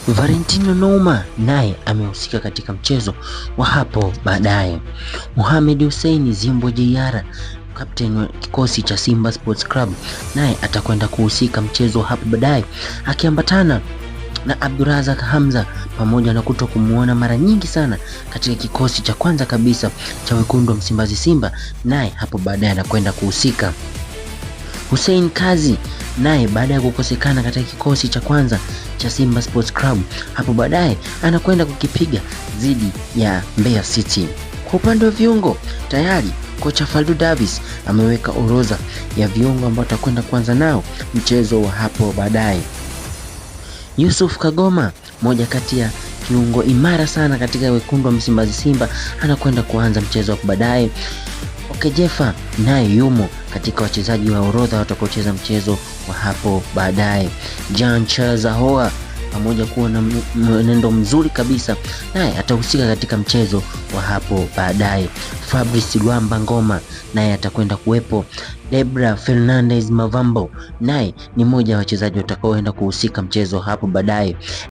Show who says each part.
Speaker 1: Valentino Nouma naye amehusika katika mchezo wa hapo baadaye. Mohamed Hussein Zimbo Jr, kapteni wa kikosi cha Simba Sports Club, naye atakwenda kuhusika mchezo hapo baadaye akiambatana na Abdurazak Hamza, pamoja na kuto kumuona mara nyingi sana katika kikosi cha kwanza kabisa cha wekundu wa Msimbazi Simba, naye hapo baadaye anakwenda kuhusika. Hussein Kazi naye baada ya kukosekana katika kikosi cha kwanza cha Simba Sports Club, hapo baadaye anakwenda kukipiga dhidi ya Mbeya City. Kwa upande wa viungo, tayari kocha Faldu Davis ameweka orodha ya viungo ambao atakwenda kuanza nao mchezo wa hapo baadaye. Yusuf Kagoma, moja kati ya kiungo imara sana katika wekundu wa Msimbazi Simba, anakwenda kuanza mchezo wa baadaye. Okejefa naye yumo katika wachezaji wa orodha watakaocheza mchezo wa hapo baadaye. Jean Charles Ahoua, pamoja kuwa na mwenendo mzuri kabisa, naye atahusika katika mchezo wa hapo baadaye. Fabrice Luamba Ngoma naye atakwenda kuwepo. Debra Fernandez Mavambo naye ni mmoja wa wachezaji watakaoenda kuhusika mchezo hapo baadaye.